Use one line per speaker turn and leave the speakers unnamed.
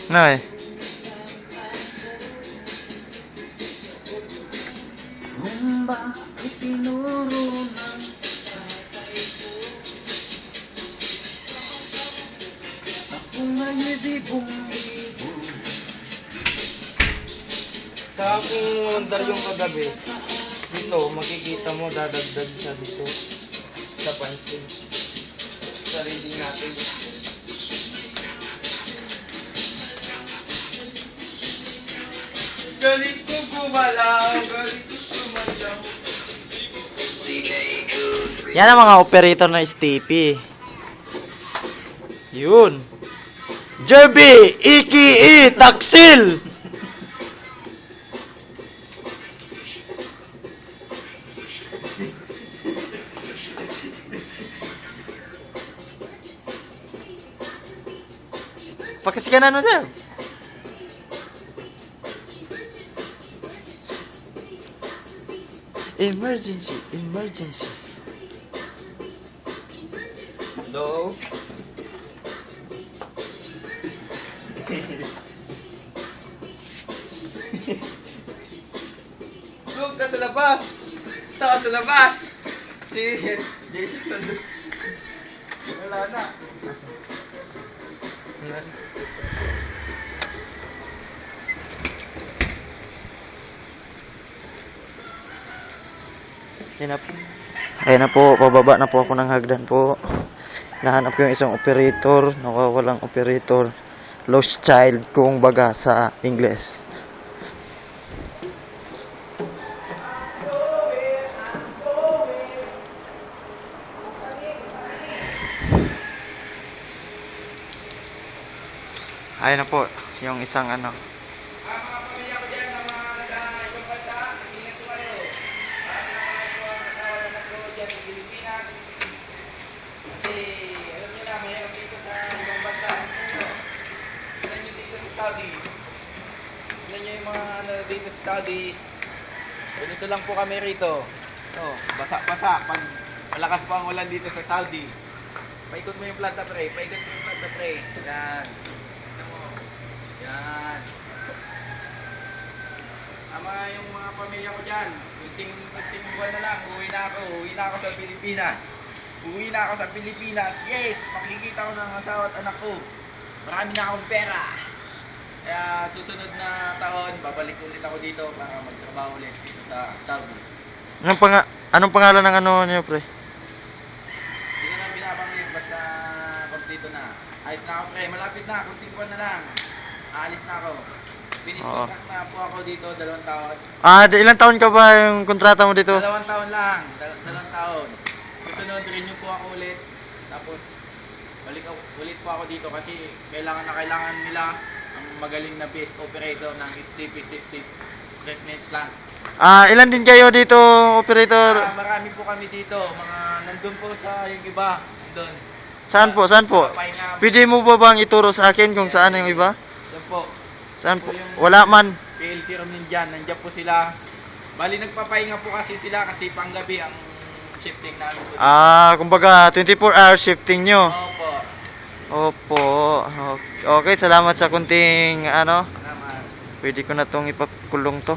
Nay.
Rumba itinuro ng ako nga'y bigong-bigo.
Sa aking andar yung kagabi, dito, makikita mo, dadagdag siya dito sa pansin. Sa reading natin. Galit ko gumalaw, galit ko sumalaw.
Yan ang mga operator na STP. Yun. Jerby, Iki, Taksil. Pakisikanan mo, sir. Emergency, emergency.
Hello? Look, nasa labas! Nasa labas! Si Jason nandun. Wala na. Wala na.
Ayan na po, pababa na po ako ng hagdan po. Nahanap ko yung isang operator, nakawalang operator. Lost child kung baga sa Ingles. Ayan na po, yung isang ano.
Tignan nyo yung mga ano dito sa Saudi. Ganito lang po kami rito. Oh, basa-basa pag malakas pa ang ulan dito sa Saudi. Paikot mo yung planta pre, paikot mo yung planta pre. Yan. Tignan mo. Yan. Ama yung mga pamilya ko dyan. Kunting buwan na lang, uwi na ako sa Pilipinas. Uwi na ako sa Pilipinas. Yes, makikita ko ng asawa at anak ko. Marami na akong pera. Kaya susunod na taon, babalik ulit ako dito para magtrabaho ulit dito sa Saudi.
Anong pangalan ng ano niyo, pre?
Hindi ko na binabanggit, basta kompleto na. Ayos na ako pre, malapit na, kunting buwan na lang. Aalis na ako. Finish contract na po ako dito, 2 taon.
Ilang taon ka ba yung kontrata mo dito?
2 taon lang, 2 taon. Susunod, renew po ako ulit. Tapos, balik ulit po ako dito kasi kailangan nila ang magaling na base operator ng STP Safety Treatment Plant.
Ilan din kayo dito, operator?
Marami po kami dito. Mga nandun po sa yung iba. Doon.
Saan po? Saan po? Pwede mo ba bang ituro sa akin kung saan yung iba?
Doon po.
Saan po? Wala man.
PLC room nandyan. Nandiyan po sila. Bali nagpapahinga po kasi sila kasi panggabi ang shifting namin po.
Kumbaga 24-hour shifting nyo.
Opo.
Opo. Okay, salamat sa kunting ano.
Naman.
Pwede ko na tong ipakulong to.